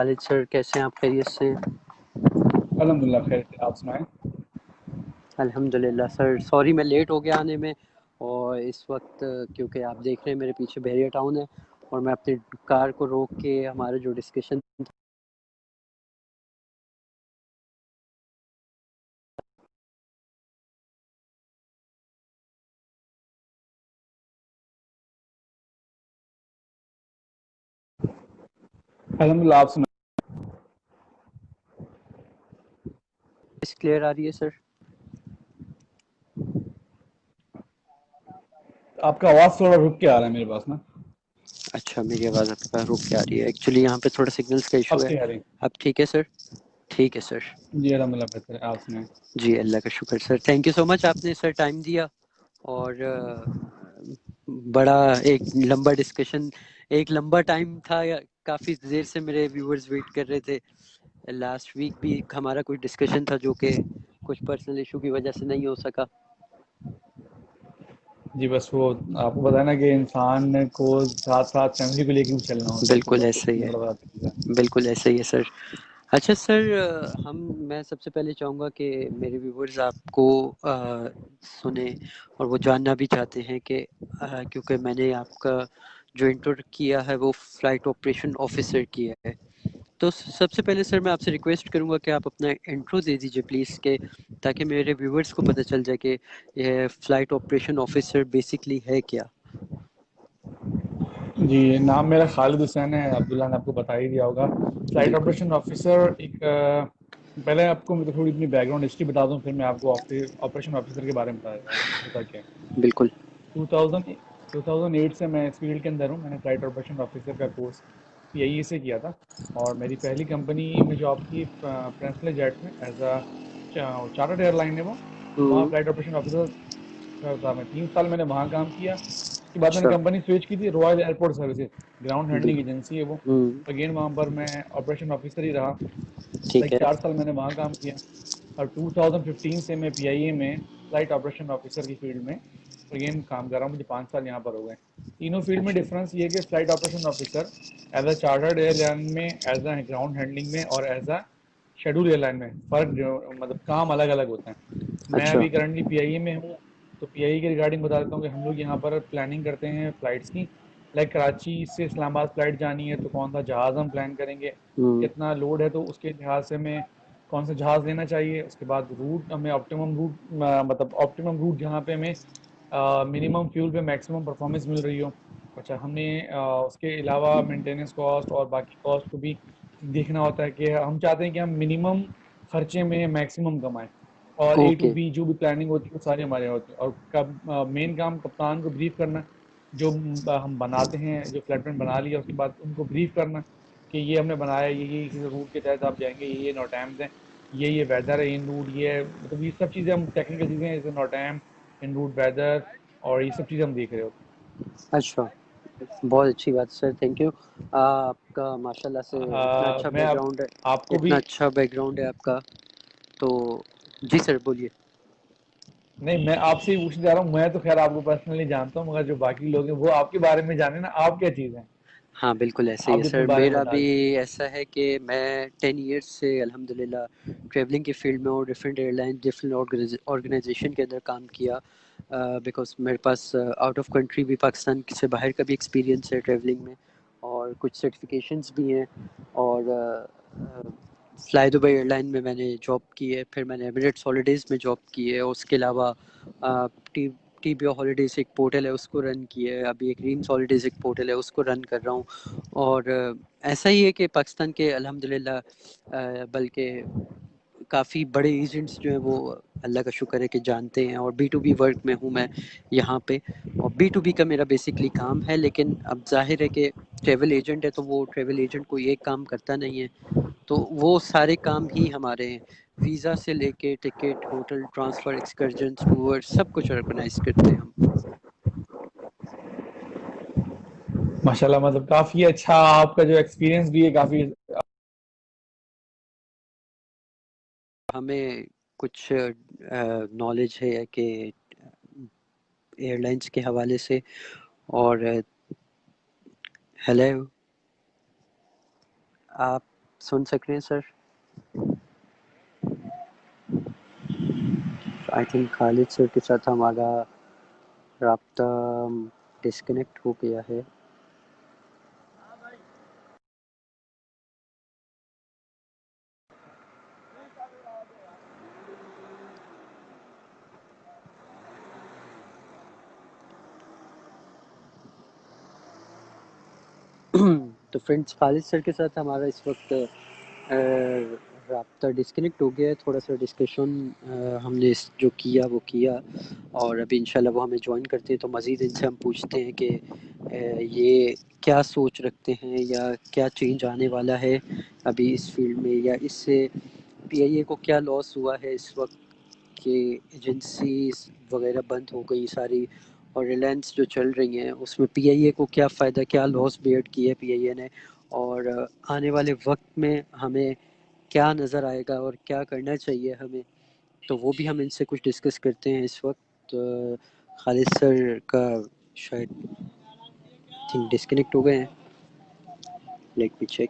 Khalid sir, कैसे हैं आप? खैरियत से हैं? अल्हम्दुलिल्लाह खैर से। आप सुनाएं। अल्हम्दुलिल्लाह सर, सॉरी मैं लेट हो गया आने में। और इस वक्त क्योंकि आप देख रहे हैं मेरे पीछे बहरिया टाउन है, और मैं अपनी कार को रोक के हमारा जो डिस्कशन अल्हम्दुलिल्लाह। आप सुनाएं। क्लियर आ रही है सर? आपका आवाज़ थोड़ा रुक के आ रहा है मेरे पास ना। अच्छा, मेरी आवाज़ आपके पास रुक के आ रही है। एक्चुअली यहाँ पे थोड़ा सिग्नल्स का अब इशू है। सही आ रही। अब ठीक है सर? ठीक है सर। जी अल्हम्दुलिल्लाह बेहतर है। आप सुनाएं। जी, अल्लाह का शुक्र sir. Thank you so much, आपने सर टाइम दिया। और बड़ा एक लंबा डिस्कशन, एक लंबा टाइम था। काफ़ी देर से मेरे व्यूअर्स वेट कर रहे थे। लास्ट वीक भी हमारा कुछ डिस्कशन था जो कि कुछ पर्सनल इशू की वजह से नहीं हो सका। जी बस वो आपको बताया ना कि इंसान को साथ साथ फैमिली को लेके भी चलना होता है, तो बिल्कुल बस ऐसे ही उसमें है। थोड़ा सा तकलीफ है। बिल्कुल ऐसे ही है सर। अच्छा सर, हम मैं सबसे पहले चाहूँगा कि मेरे व्यूवर्स आपको सुने, और वो जानना भी चाहते हैं कि क्योंकि मैंने आपका जो इंट्रो किया है वो फ्लाइट ऑपरेशन ऑफिसर किया है। तो सबसे पहले सर मैं आपसे रिक्वेस्ट करूंगा कि आप अपना इंट्रो दे दीजिए प्लीज़, के ताकि मेरे व्यूवर्स को पता चल जाए कि यह फ्लाइट ऑपरेशन ऑफिसर बेसिकली है क्या। जी नाम मेरा खालिद हुसैन है। अब्दुल्ला ने आपको बता ही दिया होगा। फ्लाइट बिल्कुल। ऑपरेशन ऑफिसर एक पहले आपको मैं तो थोड़ी अपनी बैकग्राउंड हिस्ट्री बता दूं, फिर मैं आपको ऑपरेशन ऑफिसर के बारे में बता देता हूँ होता क्या है। बिल्कुल। 2000 2008 से मैं इस फील्ड के अंदर हूँ। मैंने फ्लाइट ऑपरेशन ऑफिसर का कोर्स पीआईई से किया था, और मेरी पहली कंपनी में जॉब की प्रिंसले जेट में एज अ चार्टर्ड एयरलाइन है वो। वहाँ हम्म। फ्लाइट ऑपरेशन ऑफिसर था। मैं 3 साल मैंने वहाँ काम किया। उसके बाद मैंने अच्छा। कंपनी स्विच की थी, royal airport services, ground handling बिल्कुल। एजेंसी है वो। हम्म। अगेन वहाँ पर मैं ऑपरेशन ऑफिसर ही रहा। ठीक लाइक है। 4 साल मैंने वहाँ काम किया। और 2015 से मैं पीआईए में फ्लाइट ऑपरेशन ऑफिसर की फील्ड में अगेन काम कर रहा हूँ। मुझे 5 साल यहाँ पर हो गए। तीनों फील्ड में अच्छा। डिफरेंस ये है कि flight operation officer as a chartered airline में, एज अ ग्राउंड हैंडलिंग में, और एज अ शेड्यूल एयरलाइन में फर्क मतलब काम अलग अलग होते हैं। मैं अच्छा। अभी करंटली पीआईए में हूँ। तो पीआईए के रिगार्डिंग बता देता हूँ कि हम लोग यहाँ पर प्लानिंग करते हैं फ्लाइट्स की। लाइक कराची से इस्लामाबाद फ्लाइट जानी है तो कौन सा जहाज़ हम प्लान करेंगे, हम्म। कितना लोड है तो उसके लिहाज से हमें कौन सा जहाज़ लेना चाहिए। उसके बाद रूट हमें ऑप्टिमम रूट, मतलब ऑप्टिमम रूट जहाँ पे हमें मिनिमम फ्यूल पे मैक्सिमम परफॉर्मेंस मिल रही हो। अच्छा, हमें उसके अलावा मेंटेनेंस कॉस्ट और बाकी कॉस्ट को भी देखना होता है कि हम चाहते हैं कि हम मिनिमम खर्चे में मैक्सिमम कमाएं। और ए टू ओके। बी जो भी प्लानिंग होती है वो सारी हमारे यहाँ होती है। और कब मेन काम कप्तान को ब्रीफ करना, जो हम बनाते हैं, जो फ्लाइट प्लान बना लिया उसके बाद उनको ब्रीफ करना कि ये हमने बनाया, ये इस रूट के तहत आप जाएंगे, ये नौटाइम्स हैं, ये वेदर है इन रूट, ये मतलब ये सब चीज़ें हम टेक्निकल चीज़ें हैं, जैसे नौटाइम, इन रूट वेदर, और ये सब चीज़ें हम देख रहे होते अच्छा, बहुत अच्छी बात सर, थैंक यू। आपका माशाल्लाह से इतना हैं। अच्छा मैं अब बैकग्राउंड है। आपको इतना भी अच्छा बैकग्राउंड है आपका। तो जी सर बोलिए। नहीं, मैं आपसे ही पूछने जा रहा हूँ। मैं तो खैर आपको पर्सनली जानता हूँ, मगर जो बाकी लोग हैं वो आपके बारे में जाने ना, आप क्या चीज़ हैं। हाँ बिल्कुल ऐसे ही आप है भी अपने सर, बारे में मेरा बता भी दें। ऐसा है कि मैं 10 ईयर्स से अल्हम्दुलिल्लाह ट्रैवलिंग की फील्ड में और डिफरेंट एयरलाइन डिफरेंट ऑर्गेनाइजेशन के अंदर काम किया। बिकॉज मेरे पास आउट ऑफ कंट्री भी, पाकिस्तान से बाहर का भी एक्सपीरियंस है ट्रैवलिंग में, और कुछ सर्टिफिकेशंस भी हैं। और फ्लाई दुबई एयरलाइन में मैंने जॉब की है, फिर मैंने एमिरेट्स हॉलीडेज़ में जॉब की है, उसके अलावा T T B O holidays एक पोर्टल है उसको रन किया है, अभी एक रीम्स हॉलीडेज़ एक पोर्टल है उसको रन कर रहा हूँ। और ऐसा ही है कि पाकिस्तान के अल्हम्दुलिल्लाह बल्कि काफ़ी बड़े एजेंट्स जो हैं वो अल्लाह का शुक्र है कि जानते हैं, और बी टू बी वर्क में हूँ मैं यहाँ पे। और बी टू बी का मेरा बेसिकली काम है, लेकिन अब जाहिर है कि ट्रैवल एजेंट है तो वो ट्रैवल एजेंट कोई एक काम करता नहीं है, तो वो सारे काम ही हमारे हैं। वीज़ा से लेके ticket, hotel, transfer, excursion, tour, सब कुछ ऑर्गेनाइज करते हैं हम। माशाल्लाह, मतलब काफ़ी अच्छा आपका जो एक्सपीरियंस भी है काफ़ी। हमें कुछ नॉलेज है कि एयरलाइंस के हवाले से। और हेलो, आप सुन सक रहे हैं sir? I think Khalid sir के साथ हमारा राब्ता डिस्कनेक्ट हो गया है। तो फ्रेंड्स, खालिद सर के साथ हमारा इस वक्त राब्ता डिस्कनेक्ट हो गया है। थोड़ा सा डिस्कशन हमने जो किया वो किया, और अभी इंशाल्लाह वो हमें ज्वाइन करते हैं तो मज़ीद इनसे हम पूछते हैं कि ये क्या सोच रखते हैं या क्या चेंज आने वाला है अभी इस फील्ड में, या इससे पीआईए को क्या लॉस हुआ है इस वक्त कि एजेंसीज वगैरह बंद हो गई सारी, और रिलायंस जो चल रही हैं उसमें पीआईए को क्या फ़ायदा, क्या लॉस बेयर किया है पीआईए ने, और आने वाले वक्त में हमें क्या नज़र आएगा और क्या करना चाहिए हमें। तो वो भी हम इनसे कुछ डिस्कस करते हैं इस वक्त। खालिद सर का शायद थिंक डिस्कनेक्ट हो गए हैं। Let me check.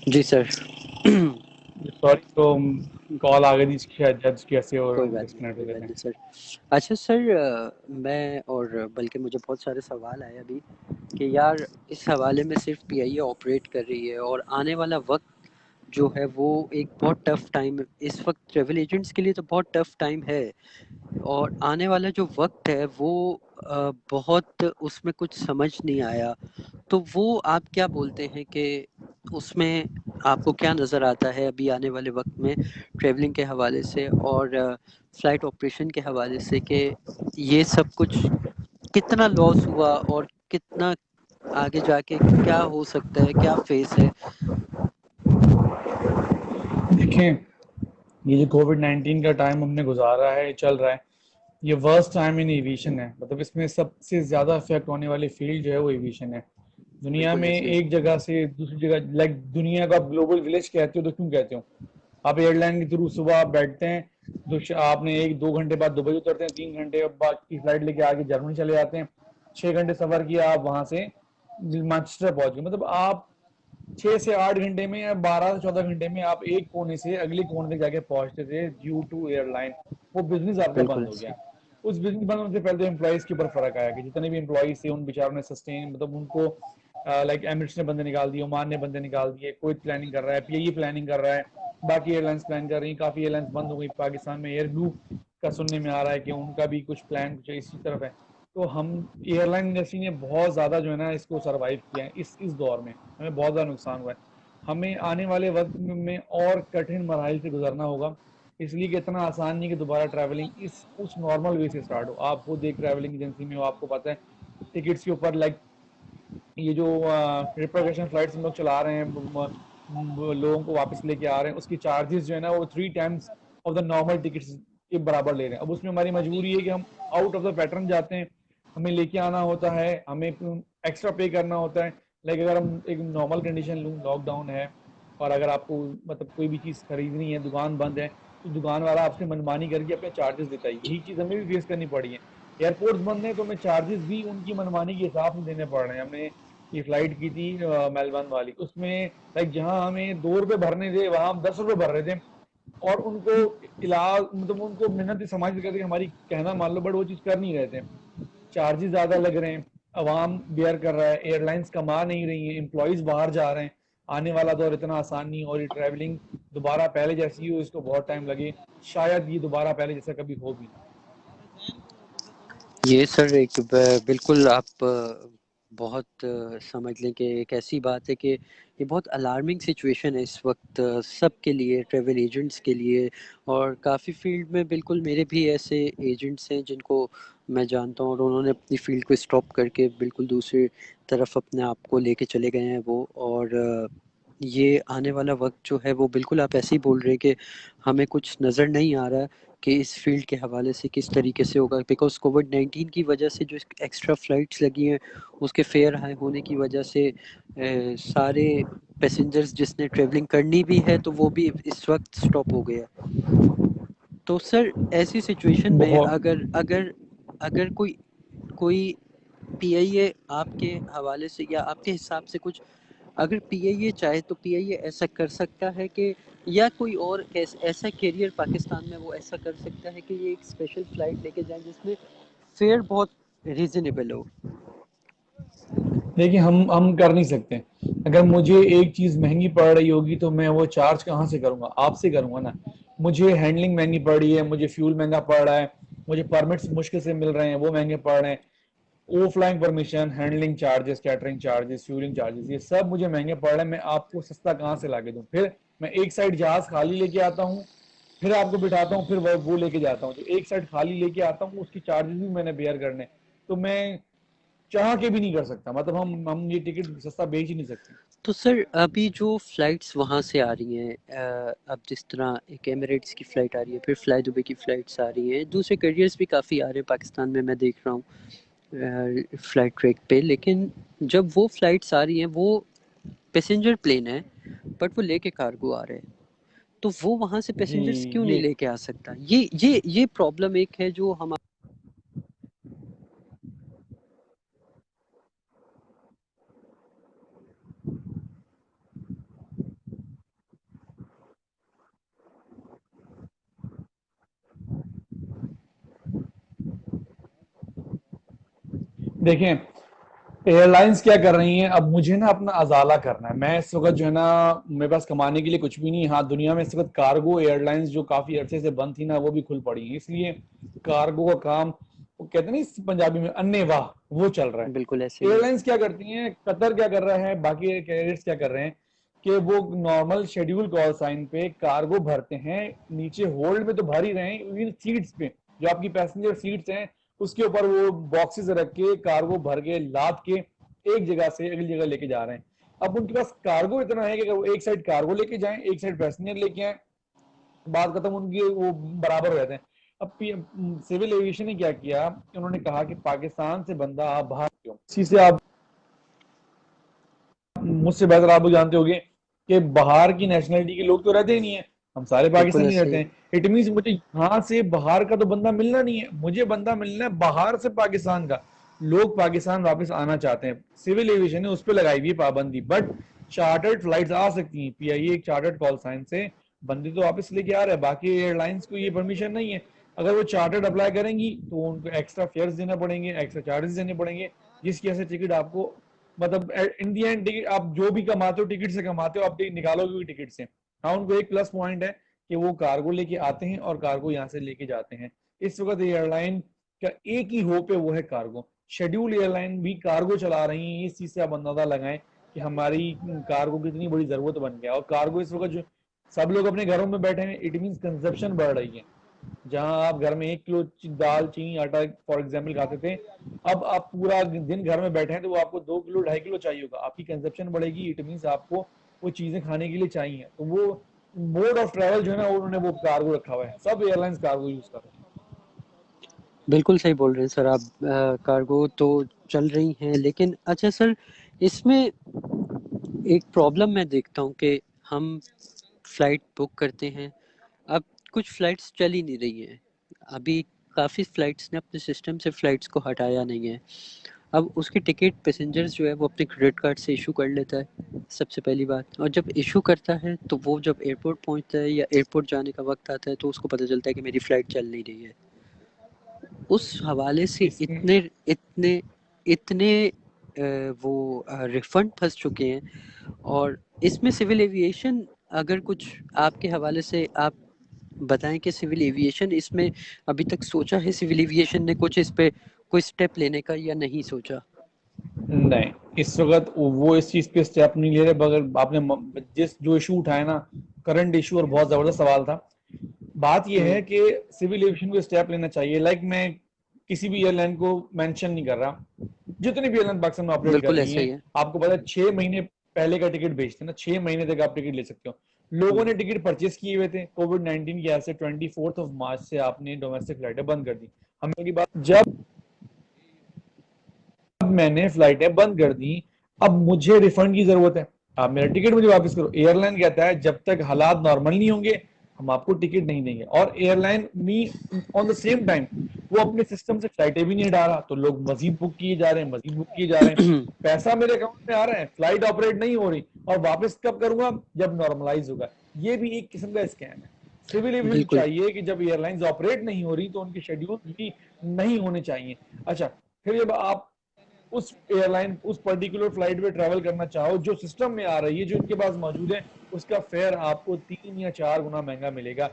जी सर। सॉरी, तो कॉल आ गई थी इसकी, शायद जज कैसे और कोई हम बात नहीं, डिस्कनेक्ट हो कोई गए बात थे। नहीं सर। अच्छा सर, मैं और बल्कि मुझे बहुत सारे सवाल आए अभी कि यार इस हवाले में सिर्फ पीआईए ऑपरेट कर रही है, और आने वाला वक्त जो है वो एक बहुत टफ टाइम इस वक्त ट्रेवल एजेंट्स के लिए तो बहुत टफ टाइम है, और आने वाला जो वक्त है वो बहुत उसमें कुछ समझ नहीं आया। तो वो आप क्या बोलते हैं कि उसमें आपको क्या नज़र आता है अभी आने वाले वक्त में ट्रैवलिंग के हवाले से और फ्लाइट ऑपरेशन के हवाले से, कि ये सब कुछ कितना लॉस हुआ और कितना आगे जाके क्या हो सकता है, क्या फेस है? देखें, ये जो कोविड-19 का टाइम हमने गुजारा है, चल रहा है, ये वर्स्ट टाइम इन एविएशन है। मतलब इसमें सबसे ज़्यादा इफेक्ट होने वाली फील्ड जो है वो एविएशन है। दुनिया बिल्कुल में यकीन। एक जगह से दूसरी जगह, लाइक दुनिया का आप ग्लोबल विलेज कहते हो तो क्यों कहते हो? आप एयरलाइन के थ्रू सुबह आप बैठते हैं, आपने 1-2 घंटे बाद दुबई उतरते हैं, 3 घंटे बाद की फ्लाइट लेके आगे जर्मनी चले जाते हैं, 6 घंटे सफर किया, आप वहां से मैनचेस्टर पहुंच गए। मतलब आप 6 से 8 घंटे में या 12 से 14 घंटे में आप एक कोने से अगले कोने तक जाके पहुंचते थे ड्यू टू एयरलाइन। वो बिजनेस आपका बिल्कुल बंद हो गया। सर। उस बिजनेस बंद होने से पहले तो एम्प्लॉइज के ऊपर फर्क आया कि जितने भी एम्प्लॉइज थे उन बेचारों ने सस्टेन, मतलब उनको लाइक एमिरेट्स ने बंदे निकाल दिए, ओमान ने बंदे निकाल दिए, कोई प्लानिंग कर रहा है, पीआईई प्लानिंग कर रहा है, बाकी एयरलाइंस प्लान कर रही हैं, काफ़ी एयरलाइंस बंद हो गई। पाकिस्तान में एयर ब्लू का सुनने में आ रहा है कि उनका भी कुछ प्लान कुछ इसी तरफ है। तो हम एयरलाइन इंडस्ट्री ने बहुत ज़्यादा जो है ना इसको सर्वाइव किया है। इस दौर में हमें बहुत ज़्यादा नुकसान हुआ है। हमें आने वाले वक्त में और कठिन मराहल से गुजरना होगा, इसलिए कि इतना आसान नहीं कि दोबारा ट्रैवलिंग इस उस नॉर्मल वे से स्टार्ट हो। आप खुद एक ट्रैवलिंग एजेंसी में हो, आपको पता है टिकट्स के ऊपर लाइक ये जो रिप्रोगेशन फ्लाइट्स हम लोग चला रहे हैं, लोगों को वापस लेके आ रहे हैं, उसकी चार्जेस जो है ना वो 3 times of the normal tickets के बराबर ले रहे हैं। अब उसमें हमारी मजबूरी है कि हम आउट ऑफ द पैटर्न जाते हैं, हमें लेके आना होता है, हमें एक्स्ट्रा पे करना होता है। लाइक अगर हम एक नॉर्मल कंडीशन लूँ, लॉकडाउन है और अगर आपको मतलब कोई भी चीज़ खरीदनी है, दुकान बंद है, तो दुकान वाला आपसे मनमानी करके अपने चार्जेस देता है। यही चीज़ हमें भी फेस करनी पड़ी है। एयरपोर्ट्स बंद है तो हमें चार्जेस भी उनकी मनमानी के हिसाब से देने पड़ रहे हैं। हमने ये फ्लाइट की थी मेलबर्न वाली, उसमें लाइक जहां हमें 2 रुपए भरने थे वहां हम 10 रुपए भर रहे थे, और उनको इलाज मतलब उनको मिन्नत समझ करके हमारी कहना मान लो, बट वो चीज कर नहीं रहे थे। चार्जेस ज्यादा लग रहे हैं, अवाम बेयर कर रहा है, एयरलाइंस कमा नहीं रही है, एम्प्लॉयज बाहर जा रहे हैं। आने वाला दौर इतना आसान नहीं, और ये ट्रैवलिंग दोबारा पहले जैसी हो इसको बहुत टाइम लगे, शायद ये दोबारा पहले जैसा कभी हो भी ना। ये सर एक बिल्कुल आप बहुत समझ लें कि एक ऐसी बात है कि ये बहुत अलार्मिंग सिचुएशन है इस वक्त सबके लिए, ट्रैवल एजेंट्स के लिए, और काफ़ी फील्ड में बिल्कुल मेरे भी ऐसे एजेंट्स हैं जिनको मैं जानता हूँ, और उन्होंने अपनी फील्ड को स्टॉप करके बिल्कुल दूसरी तरफ अपने आप को लेके चले गए हैं वो। और ये आने वाला वक्त जो है वो बिल्कुल आप ऐसे ही बोल रहे हैं कि हमें कुछ नज़र नहीं आ रहा कि इस फील्ड के हवाले से किस तरीके से होगा, बिकॉज कोविड-19 की वजह से जो एक्स्ट्रा फ्लाइट्स लगी हैं उसके फेयर हाई होने की वजह से सारे पैसेंजर्स जिसने ट्रेवलिंग करनी भी है तो वो भी इस वक्त स्टॉप हो गया। तो सर ऐसी सिचुएशन में बहुत। अगर अगर अगर कोई कोई पीआईए आपके हवाले से या आपके हिसाब से कुछ, अगर पीआईए चाहे तो पीआईए ऐसा कर सकता है कि, या कोई और ऐसा कैरियर पाकिस्तान में वो ऐसा कर सकता है कि ये एक स्पेशल फ्लाइट लेके जाए जिसमें फेयर बहुत रीजनेबल हो। देखिए, हम कर नहीं सकते। अगर मुझे एक चीज महंगी पड़ रही होगी तो मैं वो चार्ज कहाँ से करूंगा? आपसे करूंगा ना। मुझे हैंडलिंग महंगी पड़ रही है, मुझे फ्यूल महंगा पड़ रहा है, मुझे परमिट्स मुश्किल से मिल रहे हैं, वो महंगे पड़ रहे हैं। ओ flying permission, handling charges, catering charges, fueling charges, ये सब मुझे महंगे पड़ रहे हैं। मैं आपको सस्ता कहाँ से ला के दूं? फिर मैं एक साइड जहाज खाली लेके आता हूँ, फिर आपको बिठाता हूँ, फिर वो लेके जाता हूँ। तो एक साइड खाली लेके आता हूँ, उसकी चार्जेस भी मैंने बेयर करने। तो मैं चाह के भी नहीं कर सकता। मतलब हम ये टिकट सस्ता बेच ही नहीं सकते। तो सर अभी जो फ़्लाइट्स वहाँ से आ रही हैं, अब जिस तरह एक एमिरेट्स की फ़्लाइट आ रही है, फिर फ्लाई दुबई की फ़्लाइट्स आ रही हैं, दूसरे कैरियर्स भी काफ़ी आ रहे हैं पाकिस्तान में, मैं देख रहा हूँ फ़्लाइट ट्रैक पे। लेकिन जब वो फ़्लाइट्स आ रही हैं वो पैसेंजर प्लेन है, बट वो लेके कार्गो आ रहे हैं, तो वो वहाँ से जी। पैसेंजर्स क्यों नहीं ये लेके आ सकता? ये प्रॉब्लम एक है जो हम। देखें, एयरलाइंस क्या कर रही हैं। अब मुझे ना अपना अजाला करना है। मैं इस वक्त जो है ना, मेरे पास कमाने के लिए कुछ भी नहीं है। हाँ, दुनिया में इस वक्त कार्गो एयरलाइंस जो काफी अरसे से बंद थी ना, वो भी खुल पड़ी है। इसलिए कार्गो का काम, वो कहते हैं ना इस पंजाबी में अन्ने वाह, वो चल रहा है। बिल्कुल ऐसे ही है। एयरलाइंस क्या करती हैं, कतर क्या कर रहा है, बाकी कैरियर्स क्या कर रहे हैं कि वो नॉर्मल शेड्यूल कॉल साइन पे कार्गो भरते हैं। नीचे होल्ड में तो भर ही रहे हैं, इन सीट्स पे जो आपकी पैसेंजर सीट्स हैं, उसके ऊपर वो बॉक्सेस रख के कार्गो भर के लाद के एक जगह से अगली जगह लेके जा रहे हैं। अब उनके पास कार्गो इतना है कि अगर वो एक साइड कार्गो लेके जाएं, एक साइड पैसेंजर लेके आए, बात खत्म। उनकी वो बराबर हो जाते हैं। अब सिविल एविएशन ने क्या किया, उन्होंने कहा कि पाकिस्तान से बंदा आप बाहर क्यों? इसी से आप मुझसे बेहतर आप लोग जानते होंगे कि बाहर की नेशनलिटी के लोग तो रहते ही नहीं है। हम सारे बिल्कुल पाकिस्तानी ऐसे रहते ही है। हैं। इट मीन मुझे यहाँ से बाहर का तो बंदा मिलना नहीं है, मुझे बंदा मिलना है बाहर से पाकिस्तान का। लोग पाकिस्तान वापस आना चाहते हैं। सिविल एविएशन ने उस पर लगाई हुई पाबंदी, बट चार्टर्ड फ्लाइट्स आ सकती हैं। पीआईए एक चार्टर्ड कॉल साइन से बंदे तो वापस लेके आ रहे हैं। बाकी एयरलाइंस को ये परमिशन नहीं है। अगर वो चार्टर्ड अप्लाई करेंगी तो उनको एक्स्ट्रा फेयर्स देना पड़ेंगे, एक्स्ट्रा चार्जेस देने पड़ेंगे, जिसकी वजह से टिकट आपको, मतलब इन दी एंड टिकट आप जो भी कमाते हो टिकट से कमाते हो, आप निकालोगे भी टिकट से। हाँ, उनको एक प्लस पॉइंट है कि वो कार्गो लेके आते हैं और कार्गो यहाँ से लेके जाते हैं। इस वक्त एयरलाइन का एक ही होप है, वो है कार्गो। शेड्यूल एयरलाइन भी कार्गो चला रही है। इस चीज से आप अंदाजा लगाएं कि हमारी कार्गो की इतनी बड़ी जरूरत बन गया। और कार्गो इस वक्त जो सब लोग अपने घरों में बैठे हैं, इट मीन कंजप्शन बढ़ रही है। जहां आप घर में 1 किलो दाल चीनी आटा फॉर एग्जाम्पल खाते थे, अब आप पूरा दिन घर में बैठे हैं तो वो आपको 2 किलो 2.5 किलो चाहिए होगा। आपकी कंजप्शन बढ़ेगी, इट मीन आपको वो चीजें खाने के लिए चाहिए। तो वो मोड ऑफ ट्रेवल जो है ना, उन्होंने वो कार्गो रखा हुआ है। सब एयरलाइंस कार्गो यूज कर रहे हैं। बिल्कुल सही बोल रहे हैं सर आप। कार्गो तो चल रही हैं, लेकिन अच्छा सर, इसमें एक प्रॉब्लम मैं देखता हूँ कि हम फ्लाइट बुक करते हैं, अब कुछ फ्लाइट्स चल ही नहीं रही हैं। अभी काफ़ी फ्लाइट्स ने अपने सिस्टम से फ्लाइट्स को हटाया नहीं है। अब उसकी टिकट पैसेंजर्स जो है वो अपने क्रेडिट कार्ड से इशू कर लेता है, सबसे पहली बात। और जब इशू करता है तो वो जब एयरपोर्ट पहुंचता है या एयरपोर्ट जाने का वक्त आता है तो उसको पता चलता है कि मेरी फ़्लाइट चल नहीं रही है। उस हवाले से इसमें इतने इतने इतने वो रिफंड फंस चुके हैं। और इसमें सिविल एविएशन, अगर कुछ आपके हवाले से आप बताएं कि सिविल एविएशन इसमें अभी तक सोचा है, सिविल एविएशन ने कुछ इस पे कोई स्टेप लेने का या नहीं सोचा? नहीं, इस वक्त वो इस चीज पे स्टेप नहीं ले रहे। बगैर आपने जिस जो इशू उठाया ना, करंट इशू, और बहुत जबरदस्त सवाल था। बात यह हम्म। है कि सिविल एविएशन को स्टेप लेना चाहिए। लाइक मैं किसी भी एयरलाइन को मेंशन नहीं कर रहा, जितनी भी एयरलाइन पाकिस्तान में ऑपरेट कर बिल्कुल रही ऐसा ही हैं, है। आपको पता है 6 महीने पहले का टिकट बेचते हैं ना, 6 महीने तक आप टिकट ले सकते हो। लोगों हम्म। ने टिकट परचेस किए हुए थे। कोविड-19 की वजह से 24 मार्च से आपने डोमेस्टिक फ्लाइटें बंद कर दी। हमें की बात, जब मैंने फ्लाइटें बंद कर दी, अब मुझे रिफंड की जरूरत है। आप मेरा टिकट मुझे वापस करो। एयरलाइन कहता है जब तक हालात नॉर्मल नहीं होंगे हम आपको टिकट नहीं देंगे। और airline me on the same time वो अपने सिस्टम से फ्लाइटें भी नहीं हटा रहा, तो लोग मजीद बुक किए जा रहे हैं, मजीद बुक किए जा रहे हैं, पैसा मेरे अकाउंट में आ रहा है, फ्लाइट ऑपरेट नहीं हो रही, और वापस कब करूंगा, जब नॉर्मलाइज होगा। ये भी एक किस्म का स्कैम है। सिविल एविएशन बिल्कुल चाहिए कि जब एयरलाइंस ऑपरेट नहीं हो रही तो उनके शेड्यूल भी नहीं होने चाहिए। अच्छा, फिर जब आप उस एयरलाइन उस पर्टिकुलर फ्लाइट में ट्रैवल करना चाहो जो सिस्टम में आ रही है, जो इनके पास मौजूद है, उसका फेयर आपको 3 या 4 गुना महंगा मिलेगा।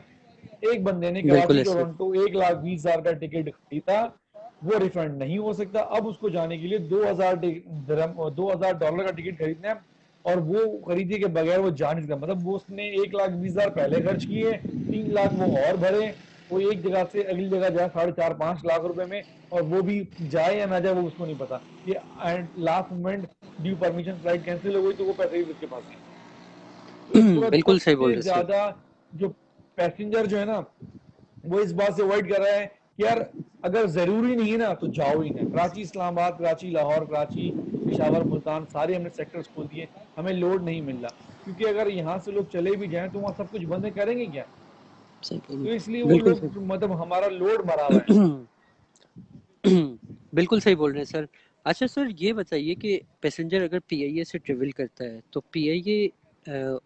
एक बंदे ने बिल्कुल कराची ऐसे। टोरंटो 1,20,000 का टिकट खरीदा, वो रिफंड नहीं हो सकता। अब उसको जाने के लिए 2,000 डॉलर का टिकट खरीदना है, और वो खरीदे के बगैर वो जा नहीं सकता। मतलब वो उसने 1,20,000 पहले खर्च किए, 3 लाख वो और भरे, वो एक जगह से अगली जगह जाए 4.5-5 लाख रुपए में, और वो भी जाए या ना जाए वो उसको नहीं पता। ये last moment due permission flight cancel हो गई तो वो पैसे भी उसके पास नहीं। तो इस वक्त बिल्कुल सही बोल सबसे रहे सर। ज्यादा जो पैसेंजर जो है ना, वो इस बात से अवॉइड कर रहा है कि यार अगर जरूरी नहीं है ना तो जाओ ही ना। कराची इस्लामाबाद, कराची लाहौर, कराची पेशावर, मुल्तान, सारे हमने सेक्टर्स खोल दिए, हमें लोड नहीं मिल रहा, क्योंकि अगर यहाँ से लोग चले भी जाएं तो वहाँ सब कुछ बंद करेंगे क्या। सही तो इसलिए वो बिल्कुल लोग सही। मतलब हमारा लोड भरा हुआ है। बिल्कुल सही बोल रहे हैं सर। अच्छा सर, ये बताइए कि पैसेंजर अगर पीआईए से ट्रेवल करता है तो पीआईए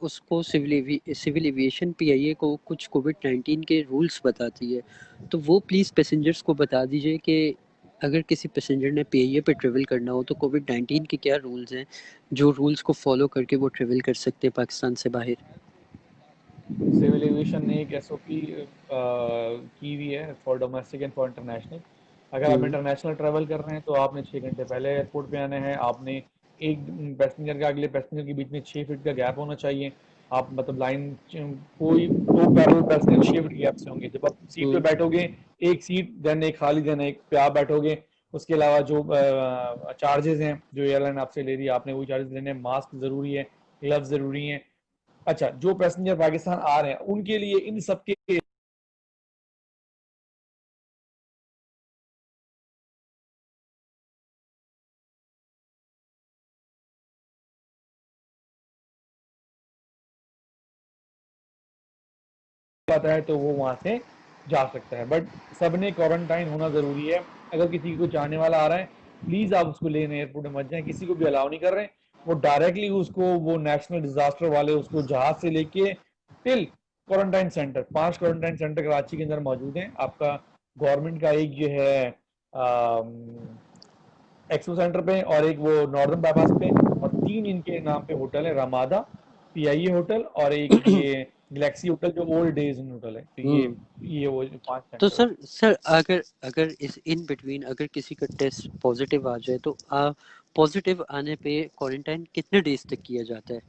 उसको सिविल एविएशन पीआईए को कुछ कोविड-19 के रूल्स बताती है, तो वो प्लीज़ पैसेंजर्स को बता दीजिए कि अगर किसी पैसेंजर ने पीआईए पे ट्रेवल करना हो तो कोविड-19 के क्या रूल्स हैं, जो रूल्स को फॉलो करके वो ट्रेवल कर सकते हैं पाकिस्तान से बाहर। सिविल एविएशन ने एक एसओपी की हुई है for domestic and for international. अगर आप हम्म। इंटरनेशनल ट्रैवल कर रहे हैं तो आपने 6 घंटे पहले एयरपोर्ट पे आना है। आपने एक पैसेंजर का अगले पैसेंजर के बीच में 6 फीट का गैप होना चाहिए। आप मतलब लाइन कोई दो पैरेलल पैसेंजर 6 फीट गैप से होंगे। जब आप सीट पे हम्म। बैठोगे, एक सीट देन एक खाली देन एक पे आप बैठोगे। उसके अलावा जो चार्जेस हैं जो एयरलाइन आपसे ले रही है, आपने वही चार्जेस लेने हैं। मास्क जरूरी है, ग्लव्स जरूरी है। अच्छा, जो पैसेंजर पाकिस्तान आ रहे हैं उनके लिए इन सबके आता है तो वो वहां से जा सकता है, बट सबने क्वारंटाइन होना जरूरी है। अगर किसी को जाने वाला आ रहा है, प्लीज आप उसको लेने एयरपोर्ट में मत जाए, किसी को भी अलाउ नहीं कर रहे हैं। वो डायरेक्टली उसको वो नेशनल डिजास्टर वाले उसको जहाज से लेके till quarantine centre, 5 quarantine centre Karachi के अंदर मौजूद हैं। आपका गवर्नमेंट का एक जो है एक्सपो सेंटर पे, और एक वो नॉर्दर्न बाईपास पे, और 3 इनके नाम पे होटल है, रमादा, पीआईए होटल, और एक ये गैलेक्सी होटल जो ओल्ड डेज इन होटल है। तो हम्म। ये वो 5 तो सेंटर है। सर अगर अगर इस इन बिटवीन अगर किसी का टेस्ट पॉजिटिव आ जाए तो पॉजिटिव आने पे क्वारंटाइन कितने डेज तक किया जाता है?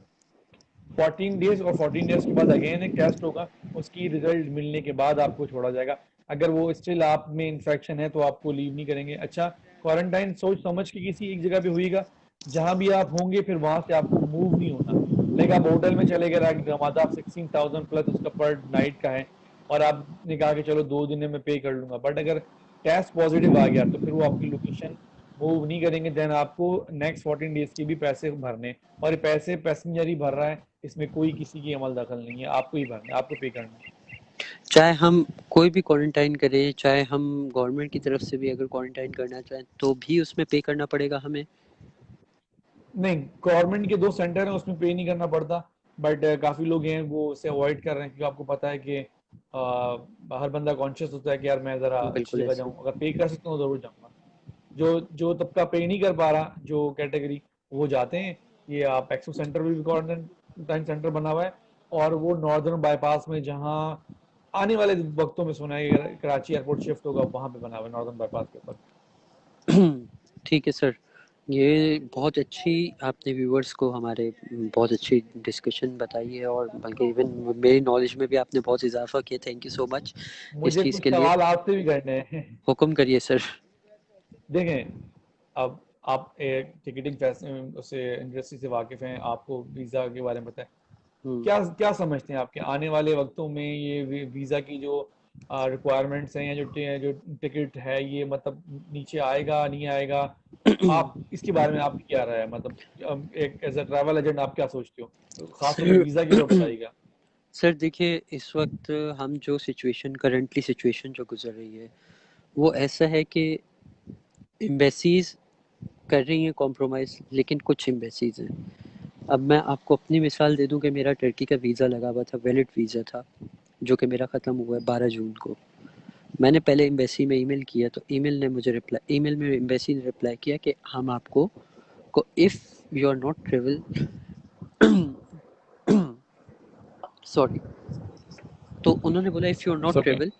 14 डेज, और 14 डेज के बाद अगेन एक टेस्ट होगा। उसकी रिजल्ट मिलने के बाद आपको छोड़ा जाएगा। अगर वो स्टिल आप में इन्फेक्शन है तो आपको लीव नहीं करेंगे। अच्छा, क्वारंटाइन सोच समझ के किसी एक जगह पे हुईगा, जहां भी आप होंगे फिर वहां से आपको मूव नहीं होना। लाइक आप होटल में चले गए, रमादा 16,000 प्लस उसका पर नाइट का है, और आपने कहा कि चलो 2 दिन में मैं पे कर लूंगा, बट अगर टेस्ट पॉजिटिव आ गया तो फिर वो आपकी लोकेशन मूव नहीं करेंगे। देन आपको नेक्स्ट 14 डेज के भी पैसे भरने, और ये पैसे पैसेंजर ही भर रहा है, इसमें कोई किसी की अमल दखल नहीं है। आपको ही भरना है, आपको पे करना है। चाहे हम कोई भी क्वारंटाइन करें, चाहे हम गवर्नमेंट की तरफ से भी अगर क्वारंटाइन करना चाहें तो भी उसमें पे करना पड़ेगा हमें? नहीं, गवर्नमेंट के 2 सेंटर हैं उसमें पे नहीं करना पड़ता, बट काफी लोग हैं वो उसे अवॉइड कर रहे हैं, क्योंकि आपको पता है कि हर बंदा कॉन्शियस होता है कि यार मैं जरा अच्छी बिल्कुल जगह ऐसे। जाऊं, अगर पे कर सकता हूँ जरूर जाऊंगा। जो जो तबका पे नहीं कर पा रहा, जो कैटेगरी, वो जाते हैं। ये आप एक्सो सेंटर भी क्वारंटाइन सेंटर बना हुआ है, और वो नॉर्दर्न बाईपास में जहाँ आने वाले वक्तों में सुना है कि कराची एयरपोर्ट शिफ्ट होगा, वहां पे बना हुआ है नॉर्दर्न बाईपास के ऊपर। ठीक है सर। ये बहुत अच्छी आपने व्यूअर्स को हमारे बहुत अच्छी डिस्कशन बताई है, और बल्कि इवन मेरी नॉलेज में भी आपने बहुत इजाफा किया। थैंक यू सो मच इस मुझे चीज़ कुछ के लिए। सवाल आपसे भी करने हैं। हुक्म करिए सर। देखें, अब आप एक टिकटिंग उसे इंडस्ट्री से वाकिफ हैं, आपको वीज़ा के बारे में पता है। हम्म। क्या क्या समझते हैं आपके आने वाले वक्तों में ये वीज़ा की जो रिक्वायरमेंट्स हैं, या जो टिकट है, ये मतलब नीचे आएगा नहीं आएगा? आप इसके बारे में आपकी क्या राय है? मतलब एक एज अ ट्रैवल एजेंट आप क्या सोचते हो, खासतौर पे सर वीज़ा के ऊपर बताइएगा। सर देखिए, इस वक्त हम जो सिचुएशन करंटली सिचुएशन जो गुजर रही है वो ऐसा है कि एम्बेसीज कर रही हैं कॉम्प्रोमाइज़, लेकिन कुछ एम्बेसीज हैं। अब मैं आपको अपनी मिसाल दे दूं कि मेरा टर्की का वीज़ा लगा हुआ था, वैलिड वीज़ा था, जो कि मेरा ख़त्म हुआ है 12 जून को। मैंने पहले एम्बेसी में ईमेल किया, तो ईमेल में एम्बेसी ने रिप्लाई किया कि हम आपको if you are not travel sorry, तो उन्होंने बोला if you are it's not okay. Travel,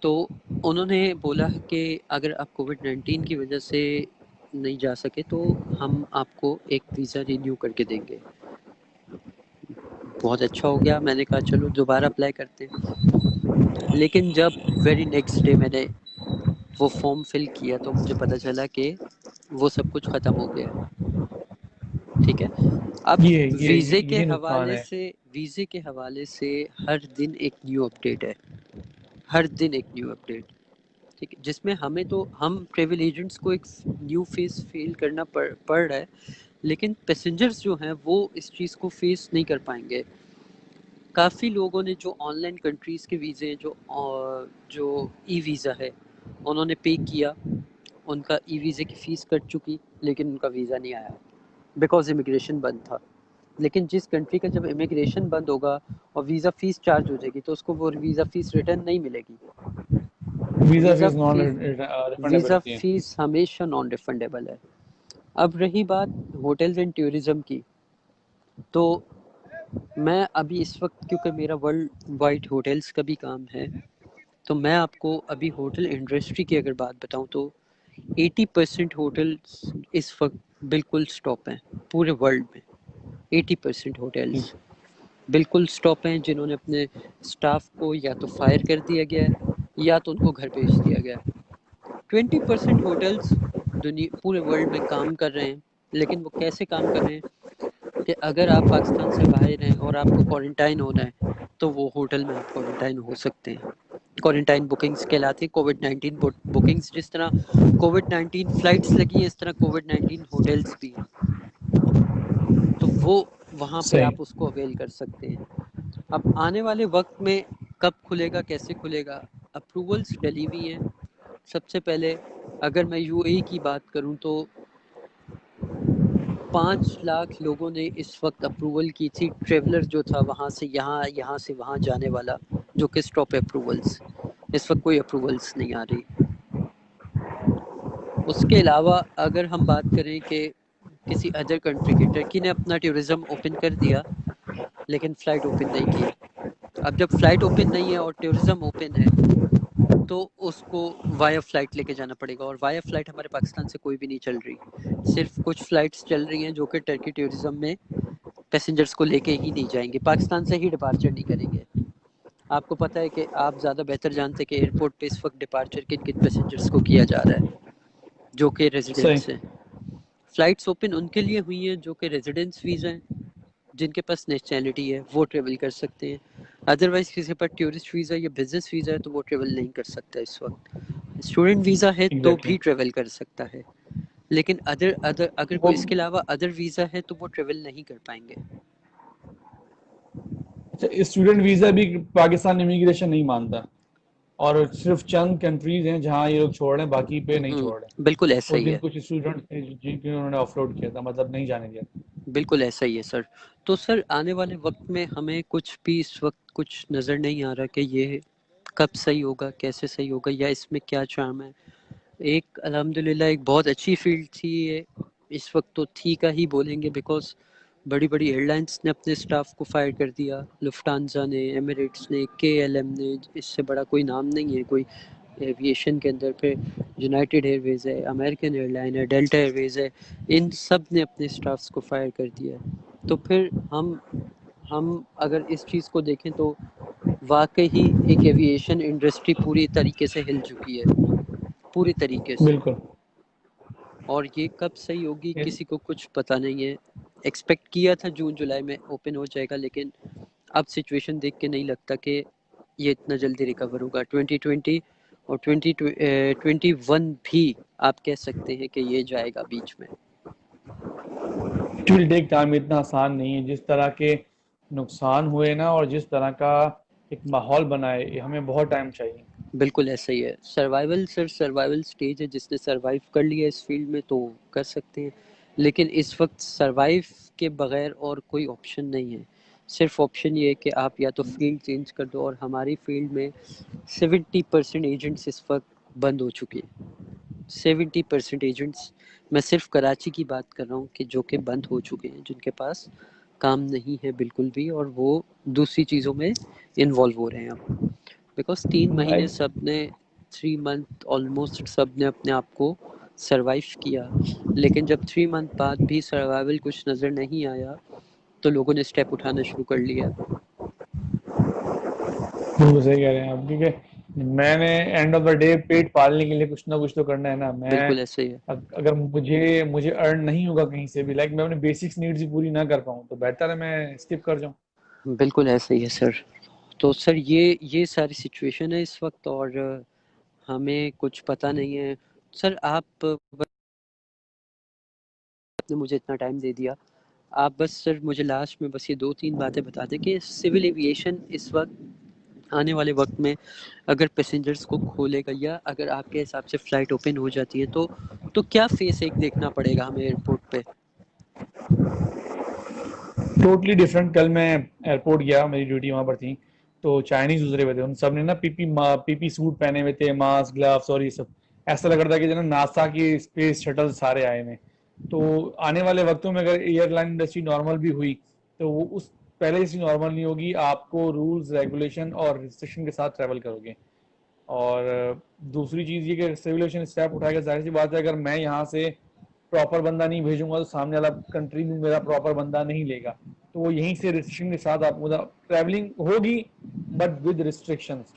तो उन्होंने बोला कि अगर आप कोविड-19 की वजह से नहीं जा सके तो हम आपको एक वीज़ा रिन्यू करके देंगे। बहुत अच्छा हो गया, मैंने कहा चलो दोबारा अप्लाई करते हैं। लेकिन जब वेरी नेक्स्ट डे मैंने वो फॉर्म फिल किया तो मुझे पता चला कि वो सब कुछ ख़त्म हो गया है। ठीक है। अब यही नुकसान है। वीज़े के हवाले से हर दिन एक न्यू अपडेट है, हर दिन एक न्यू अपडेट। ठीक है, जिसमें हम ट्रेवल एजेंट्स को एक न्यू फेस फील करना पड़ रहा है, लेकिन पैसेंजर्स जो हैं वो इस चीज़ को फेस नहीं कर पाएंगे। काफ़ी लोगों ने जो ऑनलाइन कंट्रीज़ के वीज़े हैं, जो ई वीज़ा है, उन्होंने पे किया, उनका ई वीज़े की फ़ीस कट चुकी, लेकिन उनका वीज़ा नहीं आया बिकॉज़ इमिग्रेशन बंद था। लेकिन जिस कंट्री का जब इमिग्रेशन बंद होगा और वीज़ा फ़ीस चार्ज हो जाएगी तो उसको वो वीज़ा फ़ीस रिटर्न नहीं मिलेगी। Visa visa fees non fees refundable visa होती है। फ़ीस हमेशा नॉन रिफंडेबल है। अब रही बात होटल्स एंड टूरिज़्म की, तो मैं अभी इस वक्त, क्योंकि मेरा वर्ल्ड वाइड होटल्स का भी काम है, तो मैं आपको अभी होटल इंडस्ट्री की अगर बात बताऊं तो 80% होटल्स इस वक्त बिल्कुल स्टॉप हैं पूरे वर्ल्ड में। 80% होटल्स बिल्कुल स्टॉप हैं, जिन्होंने अपने स्टाफ को या तो फायर कर दिया गया है या तो उनको घर भेज दिया गया है। 20% होटल्स दुनिया पूरे वर्ल्ड में काम कर रहे हैं, लेकिन वो कैसे काम कर रहे हैं कि अगर आप पाकिस्तान से बाहर हैं और आपको क्वारंटाइन होना है तो वो होटल में आप क्वारंटाइन हो सकते हैं। क्वारंटाइन बुकिंग्स कहलाती है कोविड-19 बुकिंग्स। जिस तरह कोविड-19 फ्लाइट्स लगी हैं, इस तरह कोविड-19 होटल्स भी हैं, तो वो वहाँ पे सही। आप उसको अवेल कर सकते हैं। अब आने वाले वक्त में कब खुलेगा, कैसे खुलेगा, अप्रूवल्स डली हुई हैं। सबसे पहले अगर मैं यूएई की बात करूं तो 5 लाख लोगों ने इस वक्त अप्रूवल की थी, ट्रेवलर जो था वहाँ से यहाँ, यहाँ से वहाँ जाने वाला, जो कि स्टॉप अप्रूवल्स। इस वक्त कोई अप्रूवल्स नहीं आ रही। उसके अलावा अगर हम बात करें कि किसी अदर कंट्री की, टर्की ने अपना टूरिज़्म ओपन कर दिया लेकिन फ़्लाइट ओपन नहीं की। अब जब फ़्लाइट ओपन नहीं है और टूरिज़्म ओपन है तो उसको वाया फ़्लाइट लेके जाना पड़ेगा, और वाया फ़्लाइट हमारे पाकिस्तान से कोई भी नहीं चल रही। सिर्फ कुछ फ़्लाइट्स चल रही हैं जो कि टर्की टूरिज़्म में पैसेंजर्स को लेके ही नहीं जाएंगे, पाकिस्तान से ही डिपार्चर नहीं करेंगे। आपको पता है कि आप ज़्यादा बेहतर जानते हैं कि एयरपोर्ट पे इस वक्त डिपार्चर किन किन पैसेंजर्स को किया जा रहा है, जो कि सही। रेजिडेंट्स हैं। फ़्लाइट्स ओपन उनके लिए हुई हैं जो कि रेजिडेंस वीज़ा हैं, जिनके पास नेशनैलिटी है वो ट्रेवल कर सकते हैं। अदरवाइज़ किसी पर टूरिस्ट वीज़ा या बिजनेस वीज़ा है तो वो ट्रेवल नहीं कर सकता इस वक्त। स्टूडेंट वीज़ा है तो एग्जैक्टली। भी ट्रेवल कर सकता है, लेकिन अदर अदर अगर वो कोई इसके अलावा अदर वीज़ा है तो वो ट्रेवल नहीं कर पाएंगे। अच्छा, स्टूडेंट वीजा भी पाकिस्तान इमिग्रेशन नहीं मानता, और सिर्फ चंद कंट्रीज हैं जहाँ ये लोग छोड़ रहे हैं, बाकी पे नहीं छोड़ रहे। बिल्कुल ऐसा उस ही दिन है। कुछ स्टूडेंट थे जिनको उन्होंने ऑफलोड किया था, मतलब नहीं जाने दिया था। बिल्कुल ऐसा ही है सर। तो सर आने वाले वक्त में हमें कुछ भी इस वक्त कुछ नज़र नहीं आ रहा कि ये कब सही होगा, कैसे सही होगा, या इसमें क्या चार्म है। एक अल्हम्दुलिल्लाह एक बहुत अच्छी फील्ड थी ये, इस वक्त तो थी का ही बोलेंगे, बिकॉज बड़ी बड़ी एयरलाइंस ने अपने स्टाफ को फायर कर दिया। लुफ्टांजा ने, एमिरेट्स ने, केएलएम ने, इससे बड़ा कोई नाम नहीं है कोई एविएशन के अंदर पे। यूनाइटेड एयरवेज़ है, अमेरिकन एयरलाइन है, डेल्टा एयरवेज़ है, इन सब ने अपने स्टाफ्स को फायर कर दिया है। तो फिर हम अगर इस चीज़ को देखें तो वाकई ही एक एविएशन इंडस्ट्री पूरी तरीके से हिल चुकी है, पूरी तरीके से। बिल्कुल। और ये कब सही होगी ये किसी को कुछ पता नहीं है। एक्सपेक्ट किया था जून जुलाई में ओपन हो जाएगा, लेकिन अब सिचुएशन देख के नहीं लगता कि ये इतना जल्दी रिकवर होगा। 2020 और 2021 भी आप कह सकते हैं कि ये जाएगा बीच में। इट विल टेक टाइम, इतना आसान नहीं है। जिस तरह के नुकसान हुए ना, और जिस तरह का एक माहौल बना है, ये हमें बहुत टाइम चाहिए। बिल्कुल ऐसा ही है। सर्वाइवल सर, सर्वाइवल स्टेज है, जिसने सर्वाइव कर लिया इस फील्ड में तो कर सकते हैं, लेकिन इस वक्त सर्वाइव के बगैर और कोई ऑप्शन नहीं है। सिर्फ ऑप्शन ये है कि आप या तो फील्ड चेंज कर दो, और हमारी फील्ड में 70% एजेंट्स इस वक्त बंद हो चुके हैं। 70% एजेंट्स, मैं सिर्फ कराची की बात कर रहा हूँ, कि जो कि बंद हो चुके हैं, जिनके पास काम नहीं है बिल्कुल भी, और वो दूसरी चीज़ों में इन्वॉल्व हो रहे हैं अब। बिकॉज 3 महीने लाइक सब ने, 3 मंथ ऑलमोस्ट सब ने अपने आप को सरवाइव किया, लेकिन जब 3 मंथ बाद भी सर्वाइवल कुछ नज़र नहीं आया, तो लोगों ने स्टेप उठाना शुरू कर लिया। बिल्कुल सही कह रहे हैं आप, क्योंकि मैंने एंड ऑफ द डे पेट पालने के लिए कुछ ना कुछ तो करना है ना। मैं बिल्कुल ऐसे ही है। अगर मुझे मुझे अर्न नहीं होगा कहीं से भी, लाइक मैं अपने बेसिक्स नीड्स ही पूरी ना कर पाऊँ, तो बेहतर है मैं स्किप कर जाऊँ। बिल्कुल ऐसे ही है सर। तो सर ये सारी सिचुएशन है इस वक्त, और हमें कुछ पता नहीं है। सर आप, आपने मुझे इतना टाइम दे दिया, आप बस सर मुझे लास्ट में बस ये 2-3 बातें बता दें कि सिविल एविएशन इस वक्त, आने वाले वक्त में, अगर पैसेंजर्स को खोलेगा, या अगर आपके हिसाब से फ़्लाइट ओपन हो जाती है, तो क्या फेस एक देखना पड़ेगा हमें एयरपोर्ट पे? Totally different. कल मैं एयरपोर्ट गया, मेरी ड्यूटी वहां पर थी, तो चाइनीज उतरे हुए थे, उन सब ने ना पीपी सूट पहने हुए थे, मास्क, ग्लव्स और ये सब। ऐसा लग रहा था कि जो ना नासा की स्पेस शटल सारे आए हैं। तो आने वाले वक्तों में अगर एयरलाइन इंडस्ट्री नॉर्मल भी हुई, तो वो उस पहले जैसी नॉर्मल नहीं होगी। आपको रूल्स रेगुलेशन और रिस्ट्रिक्शन के साथ ट्रैवल करोगे। और दूसरी चीज़ ये कि सिविल स्टेप उठाएगा, जाहिर सी बात है अगर मैं यहाँ से प्रॉपर बंदा नहीं भेजूंगा, तो सामने वाला कंट्री में मेरा प्रॉपर बंदा नहीं लेगा। तो वो यहीं से रिस्ट्रिक्शन के साथ आप मतलब ट्रैवलिंग होगी, बट विद रिस्ट्रिक्शंस।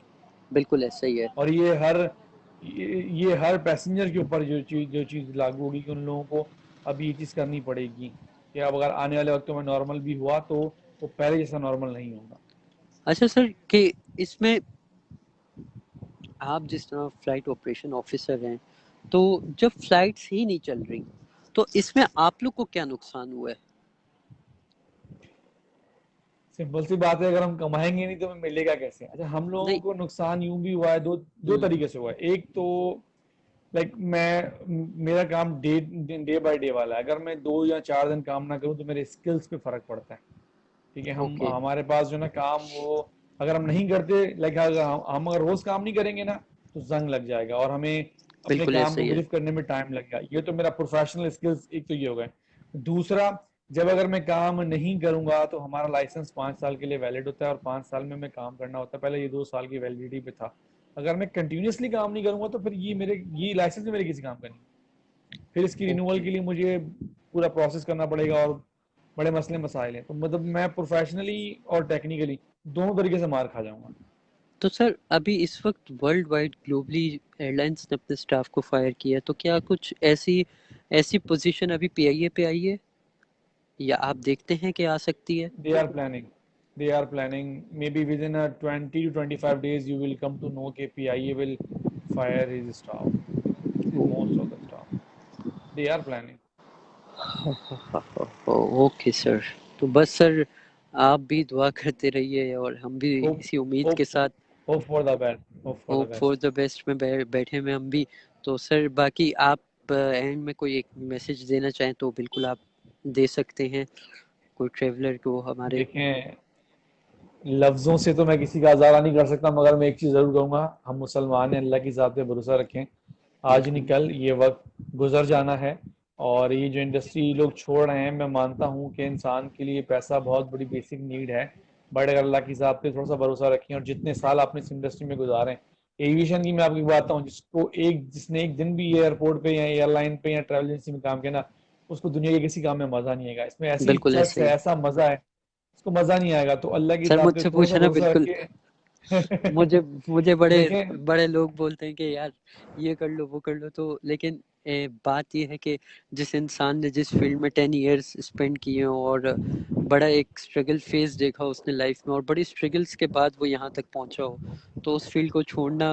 बिल्कुल ऐसा ही है। और ये हर पैसेंजर के ऊपर जो चीज़ लागू होगी, कि उन लोगों को अब ये चीज़ करनी पड़ेगी, कि अब अगर आने वाले वक्तों में नॉर्मल भी हुआ, तो वो पहले जैसा नॉर्मल नहीं होगा। अच्छा सर, कि इसमें आप जिस तरह फ्लाइट ऑपरेशन ऑफिसर हैं, तो जब फ्लाइट्स ही नहीं चल रही, तो इसमें आप लोग को क्या नुकसान हुआ है? सिंपल सी बात है, अगर हम कमाएंगे नहीं तो हमें मिलेगा कैसे? अच्छा, हम लोगों नहीं। को नुकसान यूं भी हुआ है, दो दो हम्म। तरीके से हुआ है। एक तो लाइक मेरा काम डे डे बाय डे वाला है। अगर मैं 2 या 4 दिन काम ना करूं, तो मेरे स्किल्स पे फर्क पड़ता है। ठीक है, हम ओके। हमारे पास जो ना काम, वो अगर हम नहीं करते, लाइक अगर हम अगर रोज काम नहीं करेंगे ना, तो जंग लग जाएगा और हमें अपने बिल्कुल काम ऐसा को ही है। ग्रिफ करने में टाइम लगेगा। ये तो मेरा प्रोफेशनल स्किल्स एक तो ये हो गए। दूसरा, जब अगर मैं काम नहीं करूंगा, तो हमारा लाइसेंस 5 साल के लिए वैलिड होता है, और 5 साल में मैं काम करना होता है। पहले ये 2 साल की वैलिडिटी पे था। अगर मैं कंटिन्यूसली काम नहीं करूंगा, तो फिर ये लाइसेंस मेरे किसी काम का नहीं। फिर इसकी रिन्यूअल ओके। के लिए मुझे पूरा प्रोसेस करना पड़ेगा, और बड़े मसले मसाइल हैं। तो मतलब मैं प्रोफेशनली और टेक्निकली दोनों तरीके से मार खा जाऊंगा। तो सर अभी इस वक्त वर्ल्ड वाइड ग्लोबली एयरलाइंस ने अपने स्टाफ को फायर किया, तो क्या कुछ ऐसी ऐसी पोजीशन अभी पीआईए पे आई है, या आप देखते हैं कि आ सकती है? They are planning they are planning maybe within 20 to 25 days you will come to know कि PIA will fire his staff, most of the staff. They are planning. Okay sir. तो बस sir, आप भी दुआ करते रहिए, और हम भी Hope इसी उम्मीद hope के साथ, hope for the best. Hope for the hope for best. The best में बैठे में हम भी। तो सर बाकी आप एंड में कोई एक मैसेज देना चाहें तो बिल्कुल आप दे सकते हैं, कोई ट्रेवलर को हमारे। देखें, लफ्जों से तो मैं किसी का आज़ारा नहीं कर सकता, मगर मैं एक चीज़ ज़रूर कहूँगा, हम मुसलमान हैं, अल्लाह की ज़ात पे भरोसा रखें। आज नहीं बिल्कुल। कल ये वक्त गुजर जाना है। और ये जो इंडस्ट्री लोग छोड़ रहे हैं, मैं मानता हूँ कि इंसान के लिए पैसा बहुत बड़ी बेसिक नीड है। बट अगर अल्लाह की ज़ात पे थोड़ा सा भरोसा रखें, और जितने साल आपने इस इंडस्ट्री में गुजारे, एविएशन की मैं आपको बताता हूँ, जिसने एक दिन भी एयरपोर्ट पे या एयरलाइन पे या ट्रैवल एजेंसी में काम किया ना, उसको दुनिया के किसी काम में मज़ा नहीं आएगा। इसमें ऐसी बिल्कुल चस ऐसे है, ही। ऐसा मज़ा है, उसको मज़ा नहीं आएगा। तो अल्लाह की सर ज़ात पे मुझसे थोड़ा सा पूछना भरोसा बिल्कुल। रखे। मुझे मुझे बड़े देखें, बड़े लोग बोलते हैं कि यार ये कर लो वो कर लो, तो लेकिन बात ये है कि जिस इंसान ने जिस फील्ड में 10 इयर्स स्पेंड किए हों, और बड़ा एक स्ट्रगल फेज देखा उसने लाइफ में, और बड़ी स्ट्रगल्स के बाद वो यहाँ तक पहुँचा हो, तो उस फील्ड को छोड़ना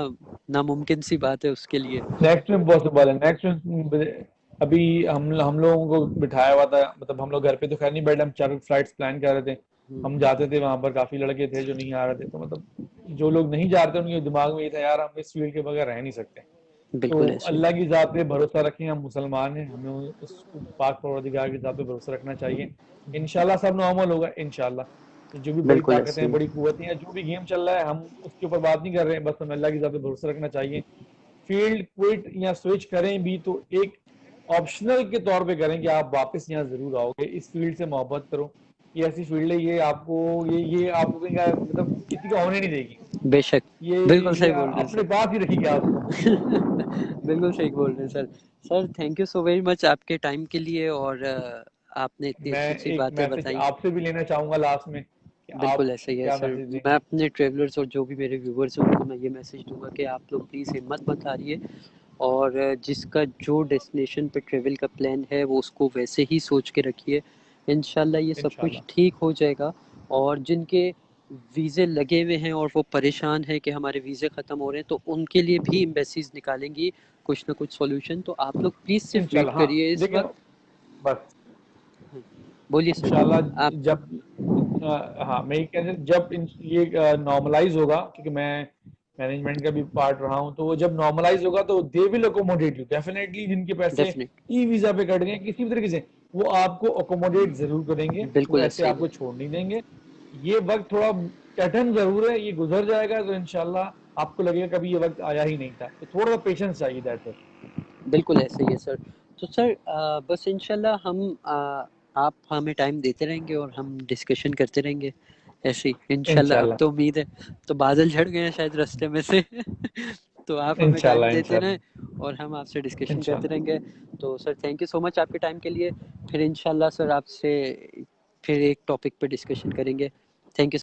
नामुमकिन सी बात है उसके लिए। नेक्स्ट में पॉसिबल है, नेक्स्ट में। अभी हम लोगों को बिठाया हुआ था, मतलब हम लोग घर पे तो खैर नहीं बैठे, हम 4 फ्लाइट्स प्लान कर रहे थे। हम जाते थे वहां पर, काफी लड़के थे जो नहीं आ रहे थे, तो मतलब जो लोग नहीं जा रहे थे उनके दिमाग में ये था यार हम इस फील्ड के बगैर रह नहीं सकते। तो बिल्कुल ऐसे ही। अल्लाह की ज़ात पे भरोसा रखें, हम मुसलमान हैं, हमें उस पाक परवरदिगार की ज़ात पे भरोसा रखना चाहिए। इंशाल्लाह सब नॉर्मल होगा इंशाल्लाह। तो जो भी बड़ी बिल्कुल ऐसे ताकतें, ही। बड़ी कुव्वतें हैं, जो भी गेम चल रहा है, हम उसके ऊपर बात नहीं कर रहे हैं, बस हमें अल्लाह की ज़ात पे भरोसा रखना चाहिए। फील्ड क्विट या स्विच करें भी तो एक ऑप्शनल के तौर पे करें कि आप वापस यहाँ जरूर आओगे, इस फील्ड से मोहब्बत करो। ये ऐसी फील्ड है, ये आपको ये आपको कहीं का मतलब किसी का होने नहीं देगी। बेशक। बिल्कुल ये सही बोल रहे हैं अपने सर। पास ही रखेगी आपको। बिल्कुल सही बोल रहे हैं sir. Sir thank you so very much आपके टाइम के लिए, और आपने इतनी मैं अच्छी अच्छी एक बातें मैसेज बताई। आपसे भी लेना चाहूंगा लास्ट में कि बिल्कुल आप ऐसा ही है क्या सर। मैसेज मैं देंगे। अपने ट्रेवलर्स और जो भी मेरे व्यूवर्स हैं उनको मैं ये मैसेज दूंगा कि आप लोग प्लीज़ हिम्मत मत हारिए, और जिसका जो डेस्टिनेशन पे ट्रेवल का प्लान है वो उसको वैसे ही सोच के रखिए। इंशाल्लाह ये सब कुछ इंशाल्लाह। ठीक हो जाएगा। और जिनके वीज़े लगे हुए हैं और वो परेशान हैं कि हमारे वीज़े ख़त्म हो रहे हैं, तो उनके लिए भी एम्बेसीज निकालेंगी कुछ ना कुछ सॉल्यूशन। तो आप लोग प्लीज़ सिर्फ वेट इंशाल्लाह हाँ। करिए इस देखिए वक्त। बस बोलिए इंशाल्लाह सर आप। जब हाँ मैं ये कह रहा जब ये नॉर्मलाइज होगा, क्योंकि मैं मैनेजमेंट का भी पार्ट रहा हूँ, तो वो जब नॉर्मलाइज होगा तो they will accommodate you definitely. जिनके पैसे डेफिनेट। ई वीजा पे कट गए किसी भी तरीके से, वो आपको अकोमोडेट जरूर करेंगे, वो बिल्कुल ऐसे ऐसा ही है। आपको छोड़ नहीं देंगे। ये वक्त थोड़ा कठिन जरूर है, ये गुजर जाएगा तो इंशाल्लाह आपको लगेगा कभी ये वक्त आया ही नहीं था। तो थोड़ा सा पेशेंस चाहिए, दैट्स इट। बिल्कुल ऐसे ही है सर। तो सर बस इंशाल्लाह हम आप हमें टाइम देते रहेंगे और हम डिस्कशन करते रहेंगे ऐसे ही इंशाल्लाह। अब इंशाल्लाह। तो उम्मीद है, तो बादल झड़ गए हैं शायद रास्ते में से। तो आप हमें टाइम इंशाल्लाह। देते रहें इंशाल्लाह। और हम आपसे डिस्कशन करते इंशाल्लाह। रहेंगे। तो sir thank you so much आपके टाइम के लिए। फिर इंशाल्लाह सर आपसे फिर एक टॉपिक पे डिस्कशन करेंगे। Thank you.